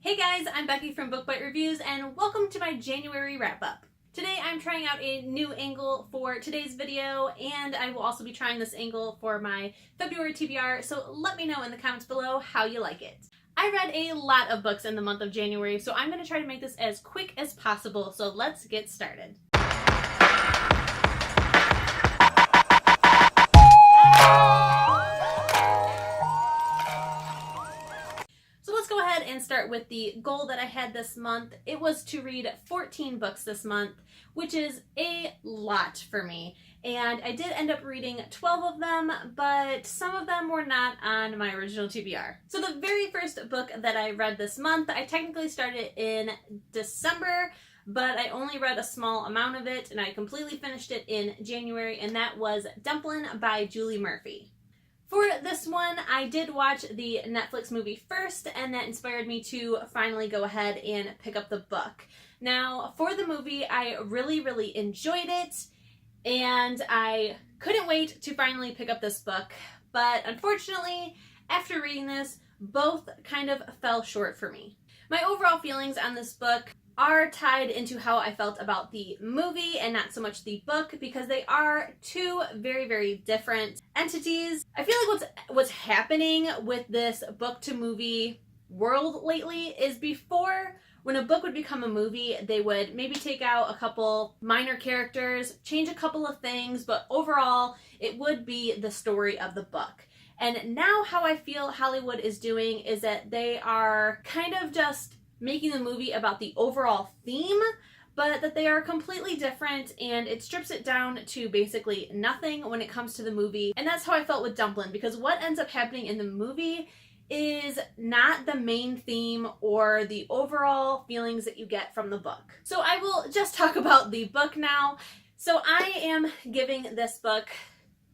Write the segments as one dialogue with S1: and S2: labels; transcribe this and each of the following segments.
S1: Hey guys, I'm Becky from Book Bite Reviews and welcome to my January wrap-up. Today I'm trying out a new angle for today's video and I will also be trying this angle for my February TBR, so let me know in the comments below how you like it. I read a lot of books in the month of January, so I'm going to try to make this as quick as possible, so let's get started. And start with the goal that I had this month. It was to read 14 books this month, which is a lot for me. And I did end up reading 12 of them, but some of them were not on my original TBR. So the very first book that I read this month, I technically started in December, but I only read a small amount of it and I completely finished it in January, and that was Dumplin by Julie Murphy. For this one, I did watch the Netflix movie first, and that inspired me to finally go ahead and pick up the book. Now, for the movie, I really enjoyed it, and I couldn't wait to finally pick up this book. But unfortunately, after reading this, both kind of fell short for me. My overall feelings on this book are tied into how I felt about the movie and not so much the book, because they are two very different entities. I feel like what's happening with this book to movie world lately is before, when a book would become a movie, they would maybe take out a couple minor characters, change a couple of things, but overall it would be the story of the book. And now how I feel Hollywood is doing is that they are kind of just making the movie about the overall theme, but that they are completely different, and it strips it down to basically nothing when it comes to the movie. And that's how I felt with Dumplin, because what ends up happening in the movie is not the main theme or the overall feelings that you get from the book. So I will just talk about the book now. So I am giving this book,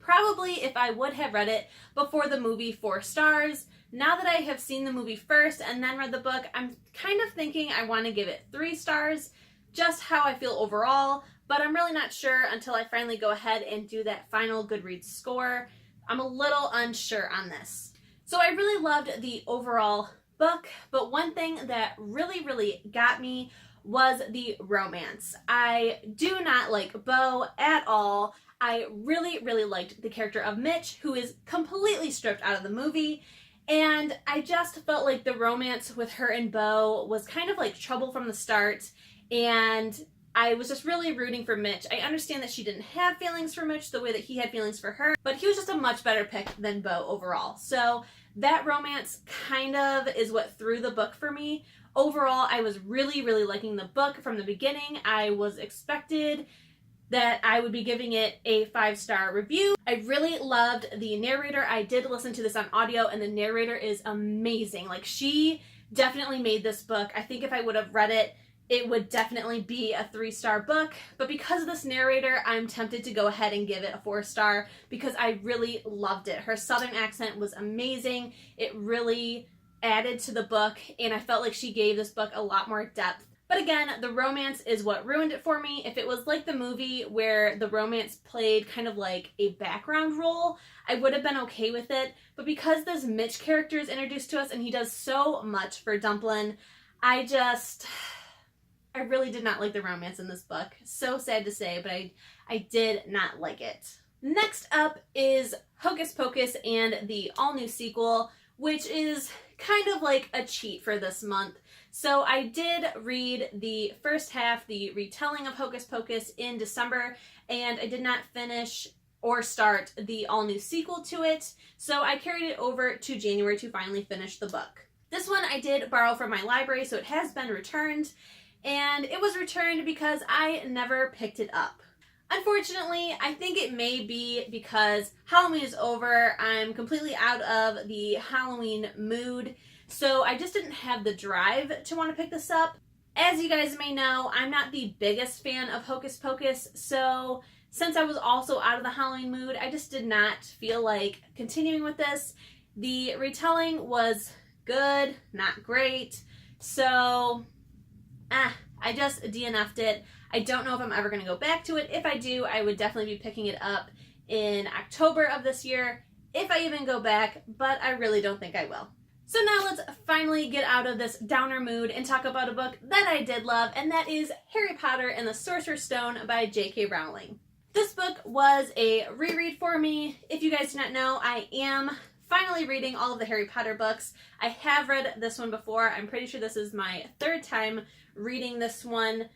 S1: probably if I would have read it before the movie, 4 stars. Now that I have seen the movie first and then read the book, I'm kind of thinking I want to give it 3 stars, just how I feel overall, but I'm really not sure until I finally go ahead and do that final Goodreads score. I'm a little unsure on this. So I really loved the overall book, but one thing that really got me was the romance. I do not like Bo at all. I really liked the character of Mitch, who is completely stripped out of the movie. And I just felt like the romance with her and Bo was kind of like trouble from the start, and I was just really rooting for Mitch. I understand that she didn't have feelings for Mitch the way that he had feelings for her, but he was just a much better pick than Bo overall. So that romance kind of is what threw the book for me. Overall, I was really liking the book from the beginning. I was expected that I would be giving it a 5-star review. I really loved the narrator. I did listen to this on audio, and the narrator is amazing. Like, she definitely made this book. I think if I would have read it, it would definitely be a 3-star book. But because of this narrator, I'm tempted to go ahead and give it a 4-star because I really loved it. Her southern accent was amazing. It really added to the book, and I felt like she gave this book a lot more depth. But again, the romance is what ruined it for me. If it was like the movie where the romance played kind of like a background role, I would have been okay with it. But because this Mitch character is introduced to us and he does so much for Dumplin, I really did not like the romance in this book. So sad to say, but I did not like it. Next up is Hocus Pocus and the all-new sequel, which is kind of like a cheat for this month. So I did read the first half, the retelling of Hocus Pocus, in December, and I did not finish or start the all-new sequel to it, so I carried it over to January to finally finish the book. This one I did borrow from my library, so it has been returned, and it was returned because I never picked it up. Unfortunately, I think it may be because Halloween is over. I'm completely out of the Halloween mood, so I just didn't have the drive to want to pick this up. As you guys may know, I'm not the biggest fan of Hocus Pocus, so since I was also out of the Halloween mood, I just did not feel like continuing with this. The retelling was good, not great, so I just DNF'd it. I don't know if I'm ever going to go back to it. If I do, I would definitely be picking it up in October of this year, if I even go back, but I really don't think I will. So now let's finally get out of this downer mood and talk about a book that I did love, and that is Harry Potter and the Sorcerer's Stone by J.K. Rowling. This book was a reread for me. If you guys do not know, I am finally reading all of the Harry Potter books. I have read this one before. I'm pretty sure this is my third time reading this one,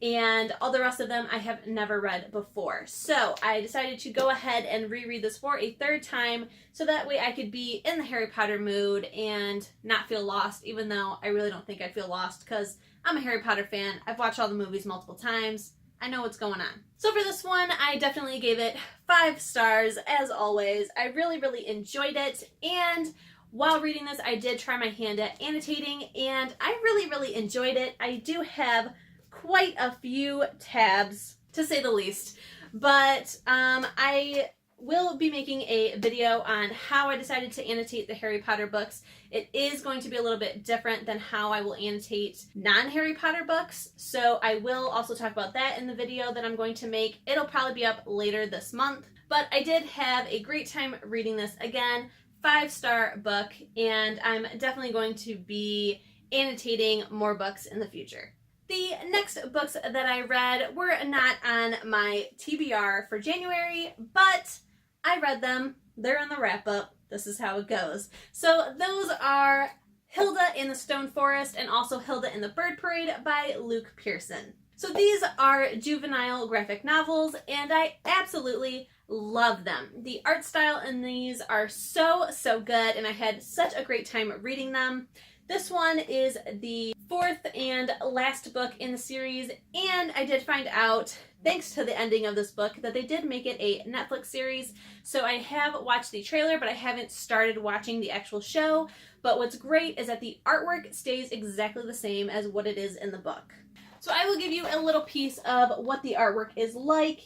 S1: and all the rest of them I have never read before. So I decided to go ahead and reread this for a third time so that way I could be in the Harry Potter mood and not feel lost, even though I really don't think I'd feel lost because I'm a Harry Potter fan. I've watched all the movies multiple times. I know what's going on. So for this one, I definitely gave it 5 stars as always. I really enjoyed it, and while reading this, I did try my hand at annotating, and I really enjoyed it. I do have quite a few tabs, to say the least, but I will be making a video on how I decided to annotate the Harry Potter books. It is going to be a little bit different than how I will annotate non-Harry Potter books, so I will also talk about that in the video that I'm going to make. It'll probably be up later this month, but I did have a great time reading this. Again, 5-star book, and I'm definitely going to be annotating more books in the future. The next books that I read were not on my TBR for January, but I read them. They're in the wrap-up. This is how it goes. So those are Hilda in the Stone Forest and also Hilda in the Bird Parade by Luke Pearson. So these are juvenile graphic novels, and I absolutely love them. The art style in these are so good, and I had such a great time reading them. This one is the 4th and last book in the series, and I did find out, thanks to the ending of this book, that they did make it a Netflix series. So I have watched the trailer, but I haven't started watching the actual show. But what's great is that the artwork stays exactly the same as what it is in the book. So I will give you a little piece of what the artwork is like.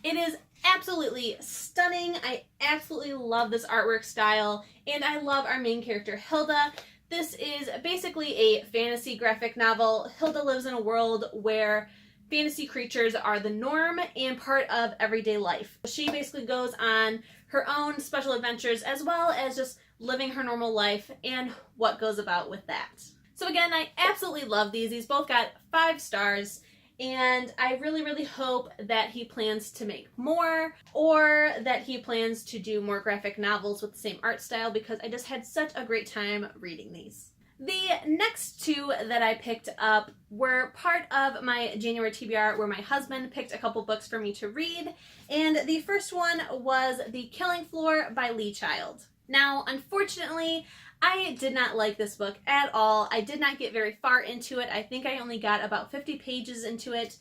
S1: It is absolutely stunning. I absolutely love this artwork style, and I love our main character, Hilda. This is basically a fantasy graphic novel. Hilda lives in a world where fantasy creatures are the norm and part of everyday life. She basically goes on her own special adventures as well as just living her normal life and what goes about with that. So again, I absolutely love these. These both got 5 stars, and I really hope that he plans to make more, or that he plans to do more graphic novels with the same art style, because I just had such a great time reading these. The next 2 that I picked up were part of my January TBR, where my husband picked a couple books for me to read, and the first one was The Killing Floor by Lee Child. Now, unfortunately, I did not like this book at all. I did not get very far into it. I think I only got about 50 pages into it.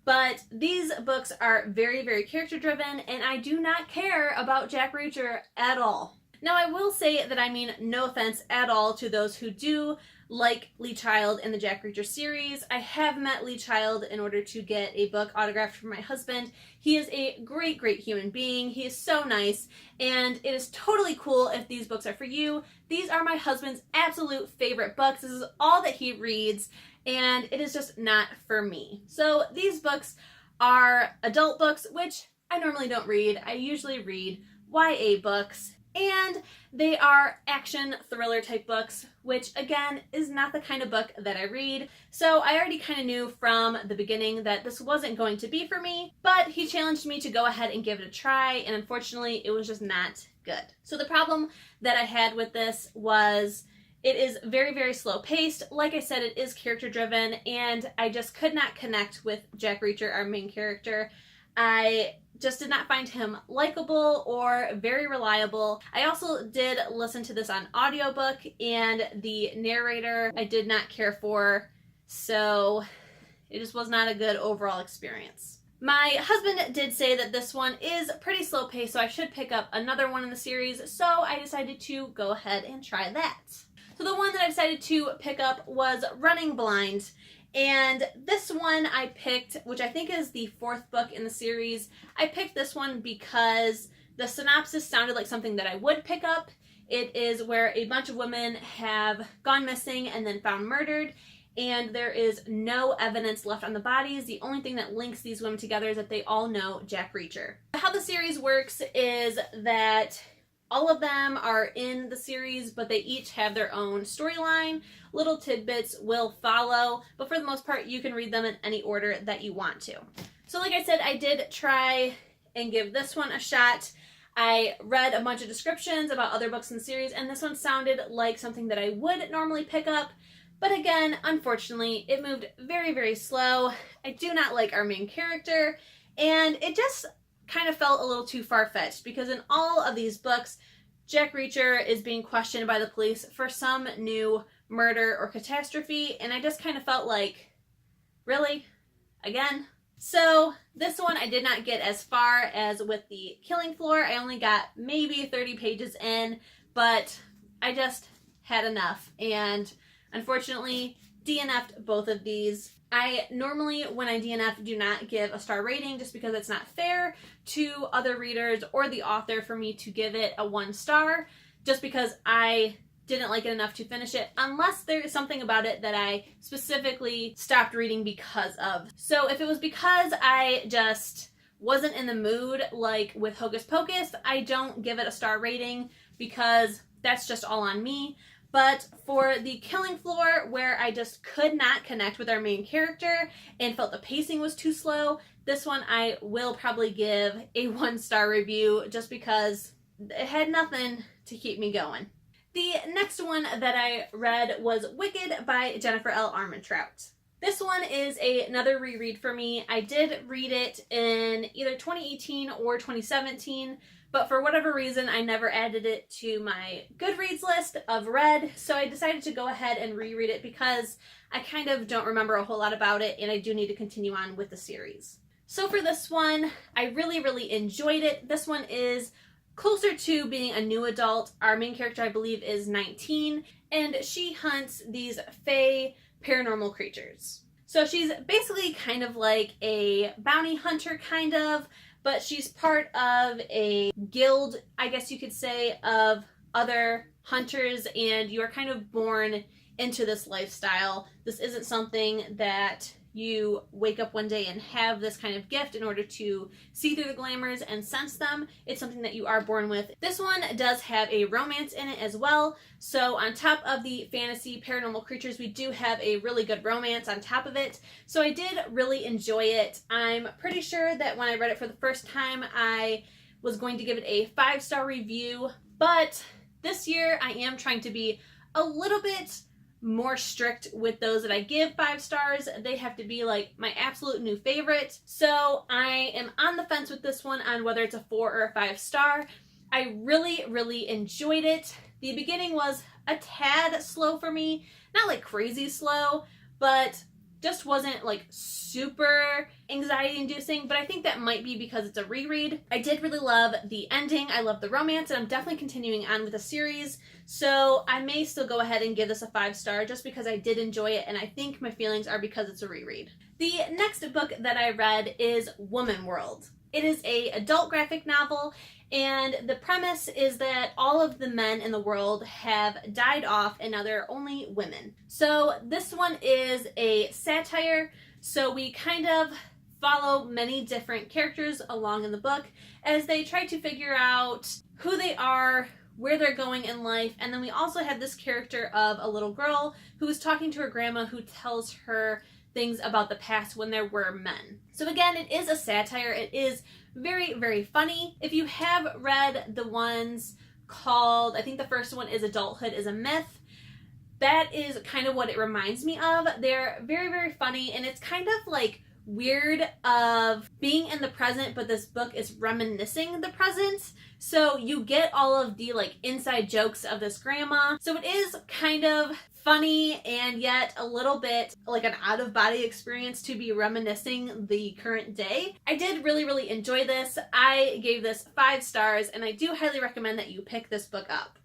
S1: But these books are very character driven, and I do not care about Jack Reacher at all. Now, I will say that I mean no offense at all to those who do like Lee Child in the Jack Reacher series. I have met Lee Child in order to get a book autographed for my husband. He is a great human being. He is so nice, and it is totally cool if these books are for you. These are my husband's absolute favorite books. This is all that he reads, and it is just not for me. So these books are adult books, which I normally don't read. I usually read YA books. And they are action thriller type books, which again is not the kind of book that I read. So I already kind of knew from the beginning that this wasn't going to be for me, but he challenged me to go ahead and give it a try, and unfortunately it was just not good. So the problem that I had with this was it is very slow paced. Like I said, it is character driven, and I just could not connect with Jack Reacher, our main character. I just did not find him likable or very reliable. I also did listen to this on audiobook, and the narrator I did not care for, so it just was not a good overall experience. My husband did say that this one is pretty slow paced, so I should pick up another one in the series, so I decided to go ahead and try that. So the one that I decided to pick up was Running Blind. And this one I picked, which I think is the 4th book in the series. I picked this one because the synopsis sounded like something that I would pick up. It is where a bunch of women have gone missing and then found murdered, and there is no evidence left on the bodies. The only thing that links these women together is that they all know Jack Reacher. How the series works is that All of them are in the series, but they each have their own storyline. Little tidbits will follow, but for the most part, you can read them in any order that you want to. So like I said, I did try and give this one a shot. I read a bunch of descriptions about other books in the series, and this one sounded like something that I would normally pick up. But again, unfortunately, it moved very, very slow. I do not like our main character, and it just kind of felt a little too far-fetched because in all of these books, Jack Reacher is being questioned by the police for some new murder or catastrophe, and I just kind of felt like, really? Again? So this one I did not get as far as with the Killing Floor. I only got maybe 30 pages in, but I just had enough, and unfortunately DNF'd both of these. I normally, when I DNF, do not give a star rating just because it's not fair to other readers or the author for me to give it a 1 star just because I didn't like it enough to finish it, unless there is something about it that I specifically stopped reading because of. So if it was because I just wasn't in the mood, like with Hocus Pocus, I don't give it a star rating because that's just all on me. But for the Killing Floor, where I just could not connect with our main character and felt the pacing was too slow, this one I will probably give a 1 star review just because it had nothing to keep me going. The next one that I read was Wicked by Jennifer L. Armentrout. This one is another reread for me. I did read it in either 2018 or 2017, but for whatever reason, I never added it to my Goodreads list of read, so I decided to go ahead and reread it because I kind of don't remember a whole lot about it, and I do need to continue on with the series. So for this one, I really, really enjoyed it. This one is closer to being a new adult. Our main character, I believe, is 19, and she hunts these fae paranormal creatures. So she's basically kind of like a bounty hunter, kind of, but she's part of a guild, I guess you could say, of other hunters, and you are kind of born into this lifestyle. This isn't something that you wake up one day and have this kind of gift in order to see through the glamours and sense them. It's something that you are born with. This one does have a romance in it as well. So on top of the fantasy paranormal creatures, we do have a really good romance on top of it. So I did really enjoy it. I'm pretty sure that when I read it for the first time, I was going to give it a 5-star review, but this year I am trying to be a little bit more strict with those that I give 5 stars. They have to be like my absolute new favorite. So I am on the fence with this one on whether it's a 4 or a 5 star. I really, really enjoyed it. The beginning was a tad slow for me, not like crazy slow, but just wasn't like super anxiety inducing, but I think that might be because it's a reread. I did really love the ending. I love the romance, and I'm definitely continuing on with the series. So I may still go ahead and give this a 5 star just because I did enjoy it, and I think my feelings are because it's a reread. The next book that I read is Woman World. It is an adult graphic novel, and the premise is that all of the men in the world have died off and now there are only women. So this one is a satire, so we kind of follow many different characters along in the book as they try to figure out who they are, where they're going in life, and then we also have this character of a little girl who is talking to her grandma who tells her things about the past when there were men. So again, it is a satire. It is very, very funny. If you have read the ones called, I think the first one is Adulthood is a Myth, that is kind of what it reminds me of. They're very, very funny, and it's kind of like weird of being in the present, but this book is reminiscing the present. So you get all of the like inside jokes of this grandma. So it is kind of funny and yet a little bit like an out-of-body experience to be reminiscing the current day. I did really, really enjoy this. I gave this 5 stars, and I do highly recommend that you pick this book up.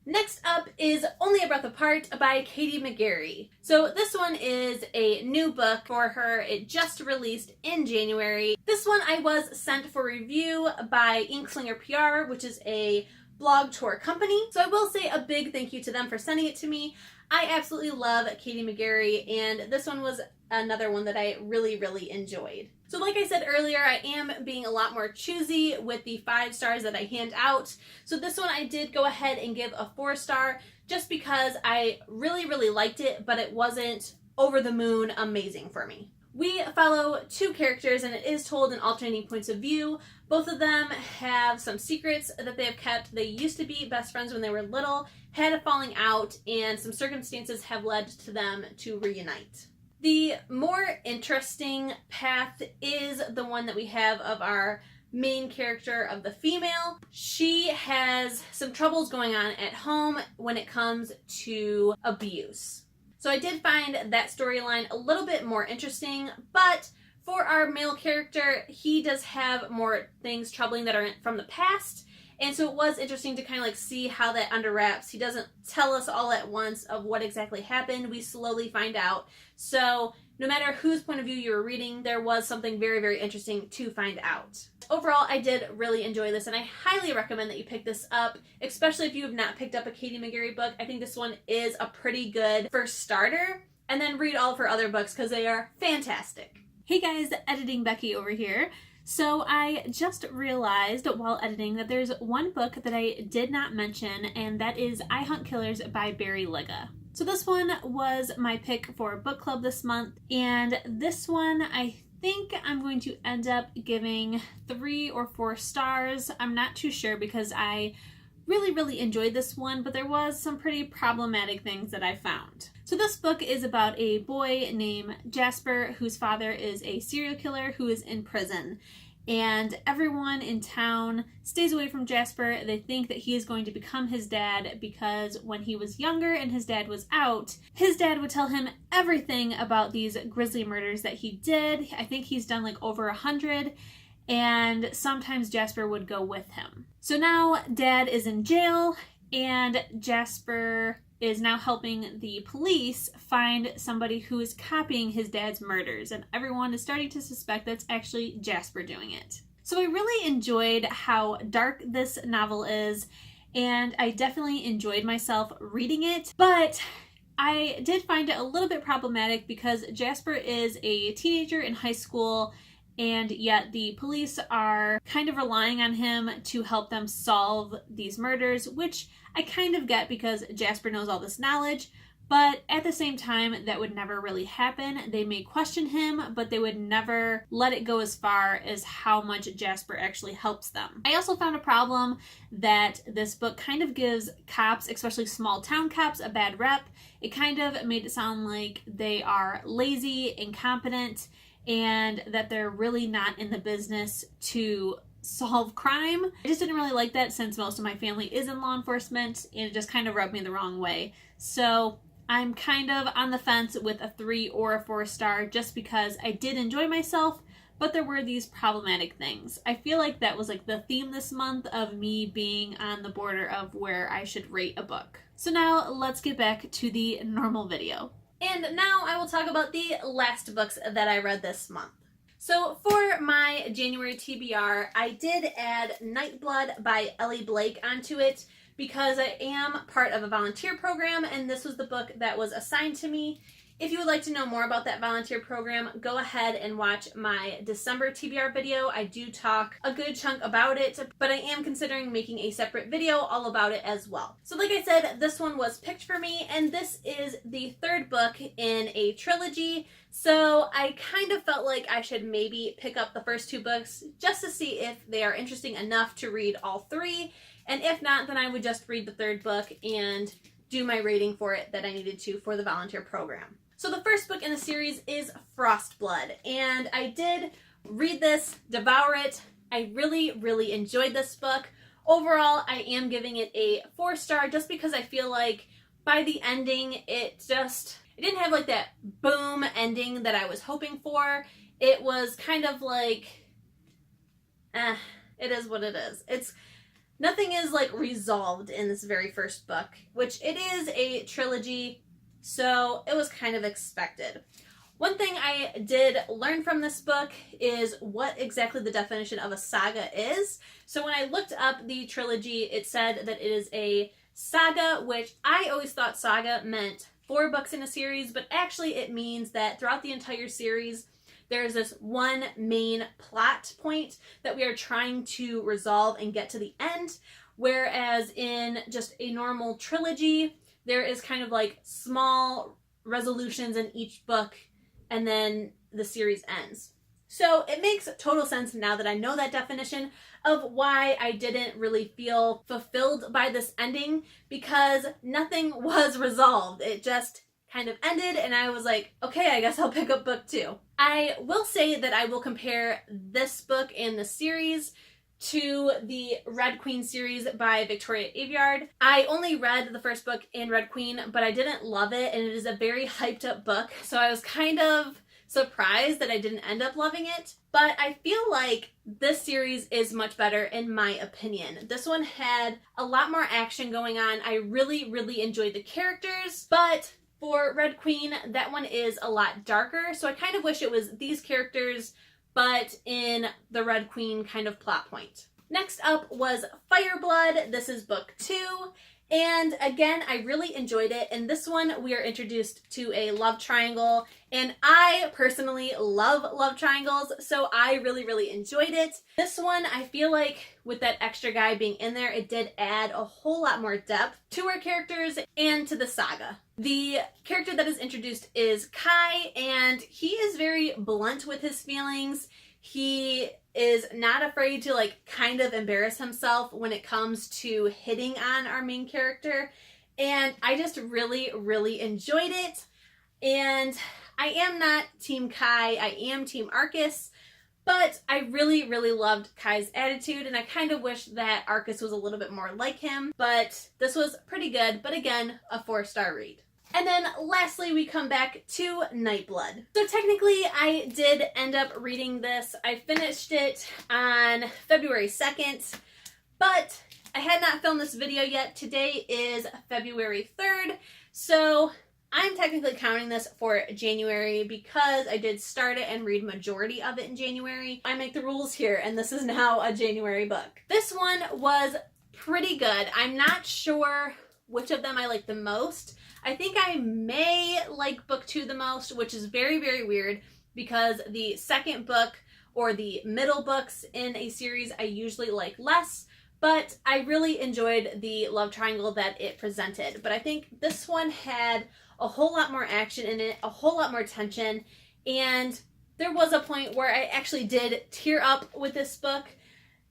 S1: Next up is Only a Breath Apart by Katie McGarry. So this one is a new book for her. It just released in January. This one I was sent for review by Inkslinger PR, which is a blog tour company. So I will say a big thank you to them for sending it to me. I absolutely love Katie McGarry, and this one was another one that I really, really enjoyed. So like I said earlier, I am being a lot more choosy with the 5 stars that I hand out. So this one I did go ahead and give a 4-star just because I really, really liked it, but it wasn't over the moon amazing for me. We follow 2 characters and it is told in alternating points of view. Both of them have some secrets that they have kept. They used to be best friends when they were little, had a falling out, and some circumstances have led to them to reunite. The more interesting path is the one that we have of our main character of the female. She has some troubles going on at home when it comes to abuse. So I did find that storyline a little bit more interesting, but for our male character, he does have more things troubling that are from the past, and so it was interesting to kind of like see how that underwraps. He doesn't tell us all at once of what exactly happened. We slowly find out. So no matter whose point of view you were reading, there was something very, very interesting to find out. Overall, I did really enjoy this, and I highly recommend that you pick this up, especially if you have not picked up a Katie McGarry book. I think this one is a pretty good first starter, and then read all of her other books because they are fantastic. Hey guys, Editing Becky over here. So I just realized while editing that there's one book that I did not mention, and that is I Hunt Killers by Barry Liga. So this one was my pick for book club this month, and this one I think I'm going to end up giving 3 or 4 stars. I'm not too sure because I really, really enjoyed this one, but there was some pretty problematic things that I found. So this book is about a boy named Jasper whose father is a serial killer who is in prison. And everyone in town stays away from Jasper. They think that he is going to become his dad because when he was younger and his dad was out, his dad would tell him everything about these grisly murders that he did. I think he's done like over 100. And sometimes Jasper would go with him. So now Dad is in jail, and Jasper is now helping the police find somebody who is copying his dad's murders, and everyone is starting to suspect that's actually Jasper doing it. So I really enjoyed how dark this novel is, and I definitely enjoyed myself reading it, but I did find it a little bit problematic because Jasper is a teenager in high school, and yet the police are kind of relying on him to help them solve these murders, which I kind of get because Jasper knows all this knowledge, but at the same time, that would never really happen. They may question him, but they would never let it go as far as how much Jasper actually helps them. I also found a problem that this book kind of gives cops, especially small town cops, a bad rep. It kind of made it sound like they are lazy, incompetent, and that they're really not in the business to solve crime. I just didn't really like that since most of my family is in law enforcement, and it just kind of rubbed me the wrong way. So I'm kind of on the fence with a 3 or a 4 star just because I did enjoy myself, but there were these problematic things. I feel like that was like the theme this month of me being on the border of where I should rate a book. So now let's get back to the normal video. And now I will talk about the last books that I read this month. So for my January TBR, I did add Nightblood by Ellie Blake onto it because I am part of a volunteer program, and this was the book that was assigned to me. If you would like to know more about that volunteer program, go ahead and watch my December TBR video. I do talk a good chunk about it, but I am considering making a separate video all about it as well. So like I said, this one was picked for me, and this is the 3rd book in a trilogy. So I kind of felt like I should maybe pick up the first 2 books just to see if they are interesting enough to read all 3. And if not, then I would just read the 3rd book and do my rating for it that I needed to for the volunteer program. So the first book in the series is Frostblood, and I did read this, devour it. I really, really enjoyed this book. Overall, I am giving it a 4 star just because I feel like by the ending, it didn't have like that boom ending that I was hoping for. It was kind of like, it is what it is. Nothing is like resolved in this very first book, which it is a trilogy, so it was kind of expected. One thing I did learn from this book is what exactly the definition of a saga is. So when I looked up the trilogy, it said that it is a saga, which I always thought saga meant 4 books in a series, but actually it means that throughout the entire series, there's this one main plot point that we are trying to resolve and get to the end, whereas in just a normal trilogy, there is kind of like small resolutions in each book, and then the series ends. So it makes total sense now that I know that definition of why I didn't really feel fulfilled by this ending, because nothing was resolved. It just kind of ended, and I was like, okay, I guess I'll pick up book 2. I will say that I will compare this book and the series to the Red Queen series by Victoria Aveyard. I only read the first book in Red Queen, but I didn't love it, and it is a very hyped up book, so I was kind of surprised that I didn't end up loving it. But I feel like this series is much better in my opinion. This one had a lot more action going on. I really enjoyed the characters, but for Red Queen, that one is a lot darker, so I kind of wish it was these characters, but in the Red Queen kind of plot point. Next up was Fireblood. This is book 2. And again, I really enjoyed it. In this one, we are introduced to a love triangle, and I personally love love triangles, so I really enjoyed it. This one, I feel like with that extra guy being in there, it did add a whole lot more depth to our characters and to the saga. The character that is introduced is Kai, and he is very blunt with his feelings. He is not afraid to like kind of embarrass himself when it comes to hitting on our main character, and I just really enjoyed it. And I am not Team Kai, I am Team Arcus, but I really loved Kai's attitude, and I kind of wish that Arcus was a little bit more like him, but this was pretty good, but again, a 4-star read. And then lastly, we come back to Nightblood. So technically, I did end up reading this. I finished it on February 2nd, but I had not filmed this video yet. Today is February 3rd, so I'm technically counting this for January because I did start it and read majority of it in January. I make the rules here, and this is now a January book. This one was pretty good. I'm not sure which of them I like the most. I think I may like book 2 the most, which is very weird because the second book or the middle books in a series I usually like less, but I really enjoyed the love triangle that it presented. But I think this one had a whole lot more action in it, a whole lot more tension, and there was a point where I actually did tear up with this book.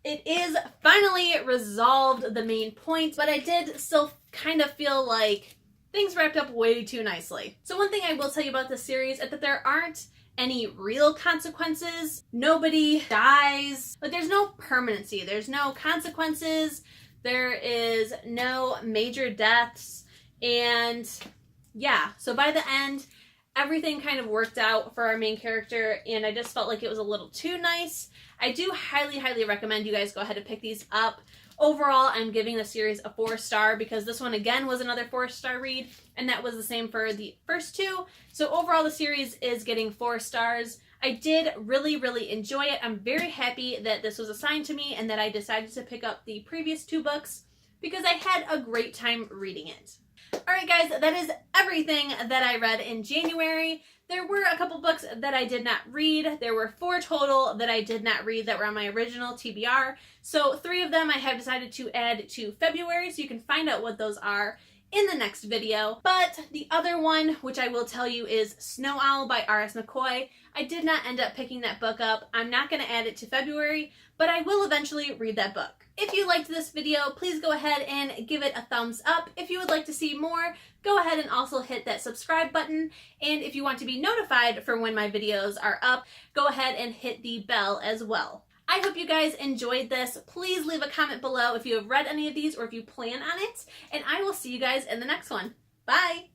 S1: It is finally resolved, the main point, but I did still kind of feel like things wrapped up way too nicely. So one thing I will tell you about this series is that there aren't any real consequences. Nobody dies. Like, there's no permanency. There's no consequences. There is no major deaths. And yeah, so by the end, everything kind of worked out for our main character, and I just felt like it was a little too nice. I do highly recommend you guys go ahead and pick these up. Overall, I'm giving the series a 4-star because this one again was another 4-star read, and that was the same for the first 2. So overall, the series is getting 4 stars. I did really enjoy it. I'm very happy that this was assigned to me and that I decided to pick up the previous 2 books because I had a great time reading it. Alright guys, that is everything that I read in January. There were a couple books that I did not read. There were 4 total that I did not read that were on my original TBR. So 3 of them I have decided to add to February, so you can find out what those are in the next video. But the other one, which I will tell you, is Snow Owl by R.S. McCoy. I did not end up picking that book up. I'm not going to add it to February, but I will eventually read that book. If you liked this video, please go ahead and give it a thumbs up. If you would like to see more, go ahead and also hit that subscribe button. And if you want to be notified for when my videos are up, go ahead and hit the bell as well. I hope you guys enjoyed this. Please leave a comment below if you have read any of these or if you plan on it. And I will see you guys in the next one. Bye!